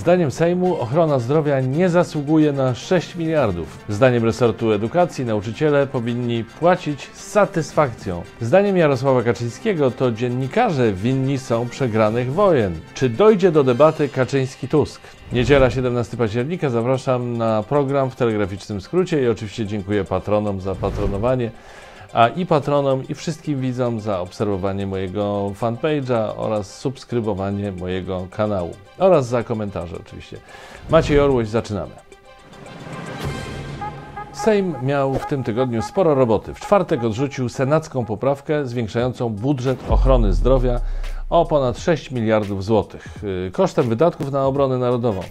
Zdaniem Sejmu ochrona zdrowia nie zasługuje na 6 miliardów. Zdaniem resortu edukacji nauczyciele powinni płacić z satysfakcją. Zdaniem Jarosława Kaczyńskiego to dziennikarze winni są przegranych wojen. Czy dojdzie do debaty Kaczyński-Tusk? Niedziela 17 października zapraszam na program w telegraficznym skrócie i oczywiście dziękuję patronom za patronowanie, a i patronom i wszystkim widzom za obserwowanie mojego fanpage'a oraz subskrybowanie mojego kanału oraz za komentarze oczywiście. Maciej Orłoś, zaczynamy. Sejm miał w tym tygodniu sporo roboty. W czwartek odrzucił senacką poprawkę zwiększającą budżet ochrony zdrowia o ponad 6 miliardów złotych kosztem wydatków na obronę narodową.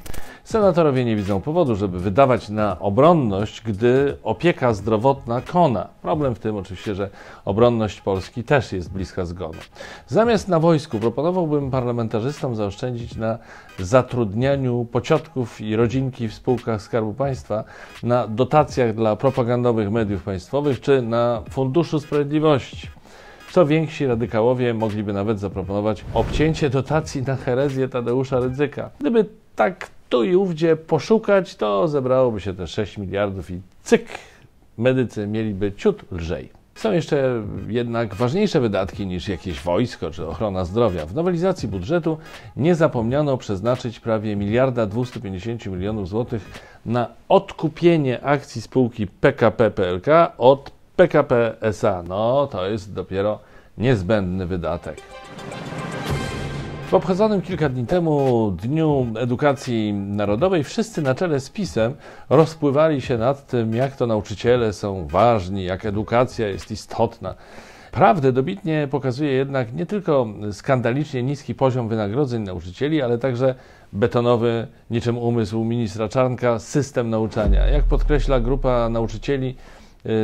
Senatorowie nie widzą powodu, żeby wydawać na obronność, gdy opieka zdrowotna kona. Problem w tym oczywiście, że obronność Polski też jest bliska zgonu. Zamiast na wojsku proponowałbym parlamentarzystom zaoszczędzić na zatrudnianiu pociotków i rodzinki w spółkach Skarbu Państwa, na dotacjach dla propagandowych mediów państwowych czy na Funduszu Sprawiedliwości. Co więksi radykałowie mogliby nawet zaproponować obcięcie dotacji na herezję Tadeusza Rydzyka. Gdyby tak tu i ówdzie poszukać, to zebrałoby się te 6 miliardów i cyk, medycy mieliby ciut lżej. Są jeszcze jednak ważniejsze wydatki niż jakieś wojsko czy ochrona zdrowia. W nowelizacji budżetu nie zapomniano przeznaczyć prawie 1,250 mld złotych na odkupienie akcji spółki PKP PLK od PKP SA. No, to jest dopiero niezbędny wydatek. W obchodzonym kilka dni temu Dniu Edukacji Narodowej wszyscy na czele z PiS-em rozpływali się nad tym, jak to nauczyciele są ważni, jak edukacja jest istotna. Prawdę dobitnie pokazuje jednak nie tylko skandalicznie niski poziom wynagrodzeń nauczycieli, ale także betonowy, niczym umysł ministra Czarnka, system nauczania. Jak podkreśla grupa nauczycieli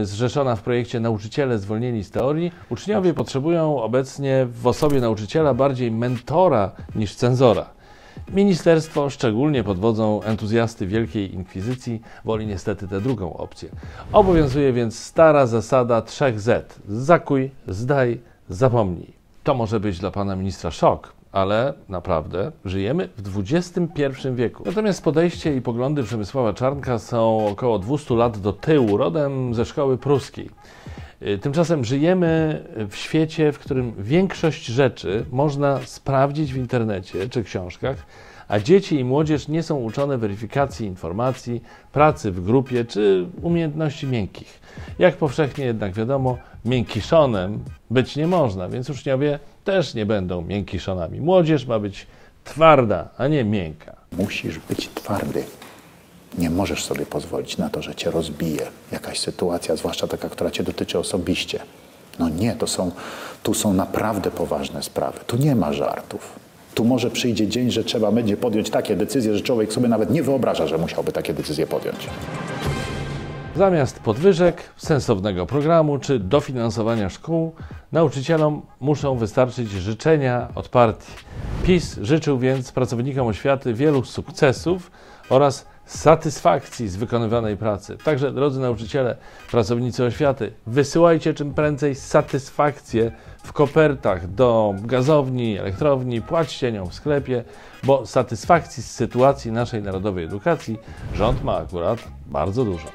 zrzeszona w projekcie Nauczyciele zwolnieni z teorii, uczniowie potrzebują obecnie w osobie nauczyciela bardziej mentora niż cenzora. Ministerstwo, szczególnie pod wodzą entuzjasty Wielkiej Inkwizycji, woli niestety tę drugą opcję. Obowiązuje więc stara zasada 3Z. Zakuj, zdaj, zapomnij. To może być dla pana ministra szok, ale naprawdę żyjemy w XXI wieku. Natomiast podejście i poglądy Przemysława Czarnka są około 200 lat do tyłu, rodem ze szkoły pruskiej. Tymczasem żyjemy w świecie, w którym większość rzeczy można sprawdzić w internecie czy książkach, a dzieci i młodzież nie są uczone weryfikacji informacji, pracy w grupie czy umiejętności miękkich. Jak powszechnie jednak wiadomo, miękkiszonem być nie można, więc uczniowie też nie będą miękkiszonami. Młodzież ma być twarda, a nie miękka. Musisz być twardy. Nie możesz sobie pozwolić na to, że cię rozbije jakaś sytuacja, zwłaszcza taka, która cię dotyczy osobiście. No nie, tu są naprawdę poważne sprawy. Tu nie ma żartów. Tu może przyjdzie dzień, że trzeba będzie podjąć takie decyzje, że człowiek sobie nawet nie wyobraża, że musiałby takie decyzje podjąć. Zamiast podwyżek, sensownego programu czy dofinansowania szkół, nauczycielom muszą wystarczyć życzenia od partii. PiS życzył więc pracownikom oświaty wielu sukcesów oraz satysfakcji z wykonywanej pracy. Także, drodzy nauczyciele, pracownicy oświaty, wysyłajcie czym prędzej satysfakcję w kopertach do gazowni, elektrowni, płaćcie nią w sklepie, bo satysfakcji z sytuacji naszej narodowej edukacji rząd ma akurat bardzo dużo.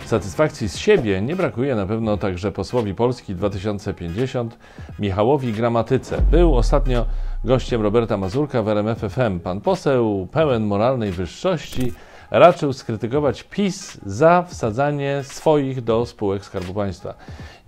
Satysfakcji z siebie nie brakuje na pewno także posłowi Polski 2050 Michałowi Gramatyce. Był ostatnio gościem Roberta Mazurka w RMF FM. Pan poseł, pełen moralnej wyższości, raczył skrytykować PiS za wsadzanie swoich do spółek Skarbu Państwa.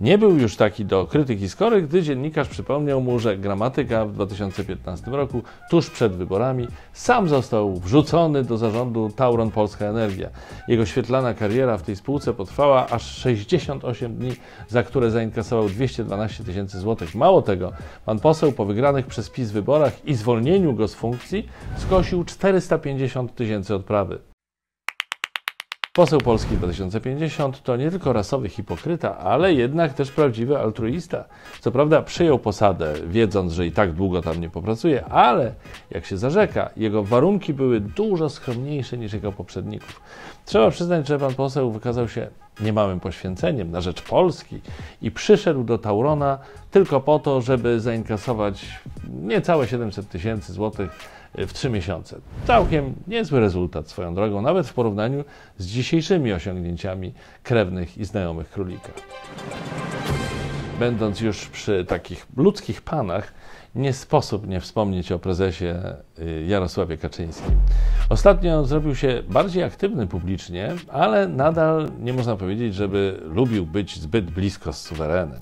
Nie był już taki do krytyki skory, gdy dziennikarz przypomniał mu, że Gramatyka w 2015 roku, tuż przed wyborami, sam został wrzucony do zarządu Tauron Polska Energia. Jego świetlana kariera w tej spółce potrwała aż 68 dni, za które zainkasował 212 tysięcy złotych. Mało tego, pan poseł po wygranych przez PiS wyborach i zwolnieniu go z funkcji skosił 450 tysięcy odprawy. Poseł Polski 2050 to nie tylko rasowy hipokryta, ale jednak też prawdziwy altruista. Co prawda przyjął posadę, wiedząc, że i tak długo tam nie popracuje, ale jak się zarzeka, jego warunki były dużo skromniejsze niż jego poprzedników. Trzeba przyznać, że pan poseł wykazał się niemałym poświęceniem na rzecz Polski i przyszedł do Taurona tylko po to, żeby zainkasować niecałe 700 tysięcy złotych w 3 miesiące. Całkiem niezły rezultat swoją drogą, nawet w porównaniu z dzisiejszymi osiągnięciami krewnych i znajomych królika. Będąc już przy takich ludzkich panach, nie sposób nie wspomnieć o prezesie Jarosławie Kaczyńskim. Ostatnio zrobił się bardziej aktywny publicznie, ale nadal nie można powiedzieć, żeby lubił być zbyt blisko z suwerenem.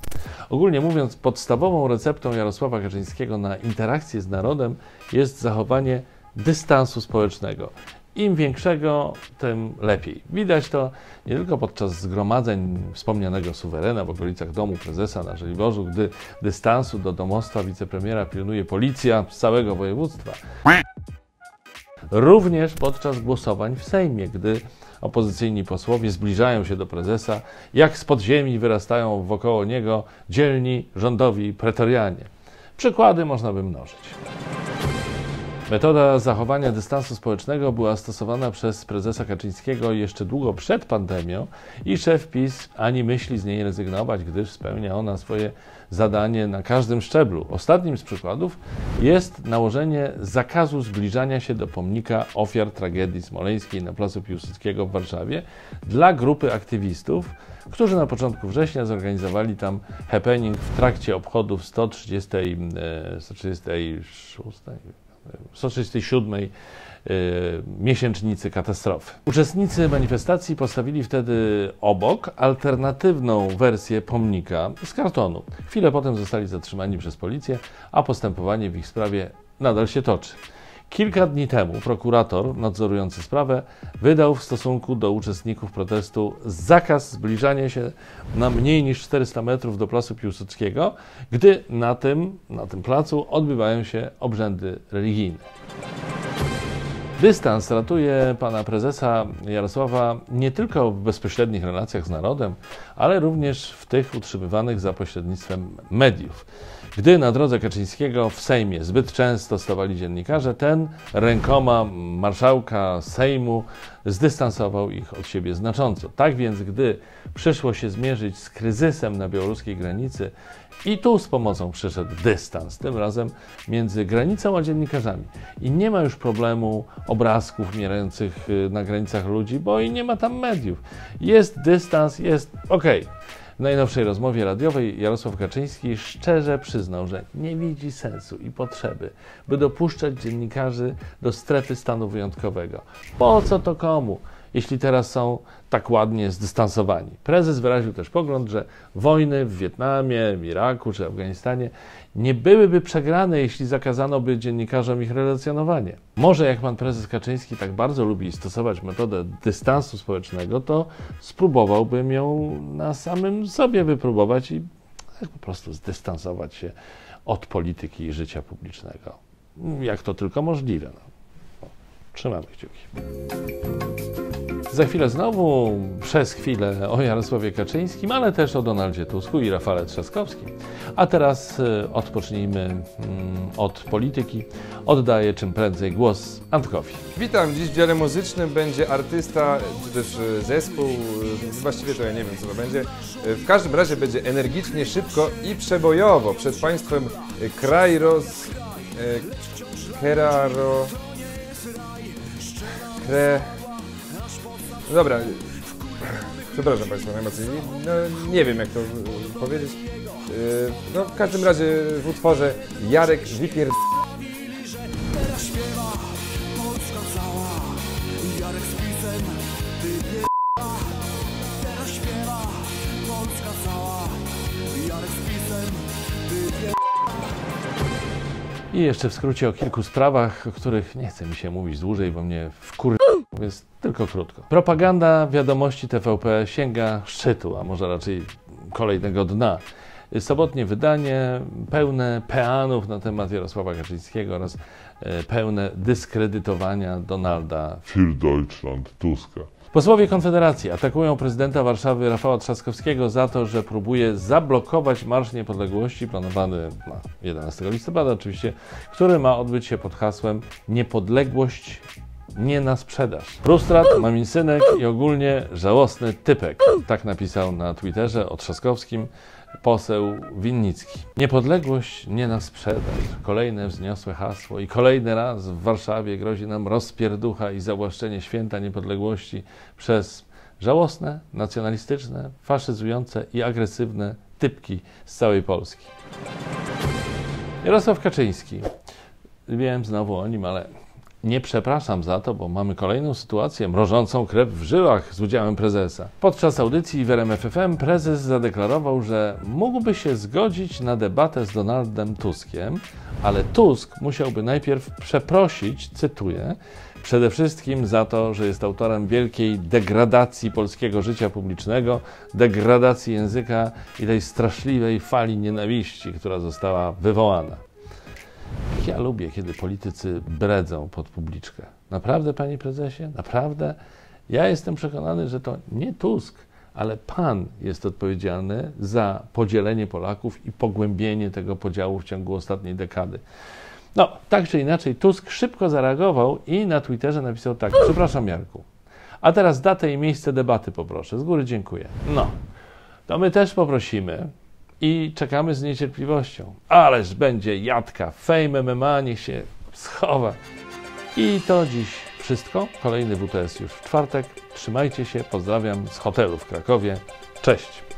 Ogólnie mówiąc, podstawową receptą Jarosława Kaczyńskiego na interakcję z narodem jest zachowanie dystansu społecznego. Im większego, tym lepiej. Widać to nie tylko podczas zgromadzeń wspomnianego suwerena w okolicach domu prezesa na Żoliborzu, gdy dystansu do domostwa wicepremiera pilnuje policja z całego województwa. Również podczas głosowań w Sejmie, gdy opozycyjni posłowie zbliżają się do prezesa, jak z podziemi wyrastają wokoło niego dzielni rządowi pretorianie. Przykłady można by mnożyć. Metoda zachowania dystansu społecznego była stosowana przez prezesa Kaczyńskiego jeszcze długo przed pandemią i szef PiS ani myśli z niej rezygnować, gdyż spełnia ona swoje zadanie na każdym szczeblu. Ostatnim z przykładów jest nałożenie zakazu zbliżania się do pomnika ofiar tragedii smoleńskiej na Placu Piłsudskiego w Warszawie dla grupy aktywistów, którzy na początku września zorganizowali tam happening w trakcie obchodów 137. Miesięcznicy katastrofy. Uczestnicy manifestacji postawili wtedy obok alternatywną wersję pomnika z kartonu. Chwilę potem zostali zatrzymani przez policję, a postępowanie w ich sprawie nadal się toczy. Kilka dni temu prokurator nadzorujący sprawę wydał w stosunku do uczestników protestu zakaz zbliżania się na mniej niż 400 metrów do Placu Piłsudskiego, gdy na tym placu odbywają się obrzędy religijne. Dystans ratuje pana prezesa Jarosława nie tylko w bezpośrednich relacjach z narodem, ale również w tych utrzymywanych za pośrednictwem mediów. Gdy na drodze Kaczyńskiego w Sejmie zbyt często stawali dziennikarze, ten rękoma marszałka Sejmu zdystansował ich od siebie znacząco. Tak więc, gdy przyszło się zmierzyć z kryzysem na białoruskiej granicy, i tu z pomocą przyszedł dystans, tym razem między granicą a dziennikarzami. I nie ma już problemu obrazków mierających na granicach ludzi, bo i nie ma tam mediów. Jest dystans, jest okej. W najnowszej rozmowie radiowej Jarosław Kaczyński szczerze przyznał, że nie widzi sensu i potrzeby, by dopuszczać dziennikarzy do strefy stanu wyjątkowego. Po co to komu, jeśli teraz są tak ładnie zdystansowani? Prezes wyraził też pogląd, że wojny w Wietnamie, w Iraku czy Afganistanie nie byłyby przegrane, jeśli zakazano by dziennikarzom ich relacjonowanie. Może jak pan prezes Kaczyński tak bardzo lubi stosować metodę dystansu społecznego, to spróbowałbym ją na samym sobie wypróbować i po prostu zdystansować się od polityki i życia publicznego. Jak to tylko możliwe. Trzymamy kciuki. Za chwilę znowu, przez chwilę o Jarosławie Kaczyńskim, ale też o Donaldzie Tusku i Rafale Trzaskowskim. A teraz odpocznijmy od polityki. Oddaję czym prędzej głos Antkowi. Witam, dziś w dziale muzycznym będzie artysta, czy też zespół, właściwie to ja nie wiem co to będzie. W każdym razie będzie energicznie, szybko i przebojowo. Przed Państwem Krajros, Keraro, No dobra, przepraszam Państwa najmocniej, no, nie wiem jak to powiedzieć. No w każdym razie w utworze Jarek wypierd... I jeszcze w skrócie o kilku sprawach, o których nie chce mi się mówić dłużej, bo mnie więc tylko krótko. Propaganda wiadomości TVP sięga szczytu, a może raczej kolejnego dna. Sobotnie wydanie pełne peanów na temat Jarosława Kaczyńskiego oraz pełne dyskredytowania Donalda für Deutschland Tuska. Posłowie Konfederacji atakują prezydenta Warszawy Rafała Trzaskowskiego za to, że próbuje zablokować Marsz Niepodległości planowany na 11 listopada oczywiście, który ma odbyć się pod hasłem Niepodległość nie na sprzedaż. Frustrat, mamin synek i ogólnie żałosny typek. Tak napisał na Twitterze o Trzaskowskim poseł Winnicki. Niepodległość nie na sprzedaż. Kolejne wzniosłe hasło i kolejny raz w Warszawie grozi nam rozpierducha i zawłaszczenie święta niepodległości przez żałosne, nacjonalistyczne, faszyzujące i agresywne typki z całej Polski. Jarosław Kaczyński. Wiem znowu o nim, ale nie przepraszam za to, bo mamy kolejną sytuację mrożącą krew w żyłach z udziałem prezesa. Podczas audycji w RMF FM prezes zadeklarował, że mógłby się zgodzić na debatę z Donaldem Tuskiem, ale Tusk musiałby najpierw przeprosić, cytuję, przede wszystkim za to, że jest autorem wielkiej degradacji polskiego życia publicznego, degradacji języka i tej straszliwej fali nienawiści, która została wywołana. Ja lubię, kiedy politycy bredzą pod publiczkę. Naprawdę, panie prezesie? Naprawdę? Ja jestem przekonany, że to nie Tusk, ale pan jest odpowiedzialny za podzielenie Polaków i pogłębienie tego podziału w ciągu ostatniej dekady. No, tak czy inaczej, Tusk szybko zareagował i na Twitterze napisał tak: przepraszam, Jarku, a teraz datę i miejsce debaty poproszę. Z góry dziękuję. No, to my też poprosimy i czekamy z niecierpliwością. Ależ będzie jadka, Fame MMA, niech się schowa. I to dziś wszystko. Kolejny WTS już w czwartek. Trzymajcie się, pozdrawiam z hotelu w Krakowie. Cześć.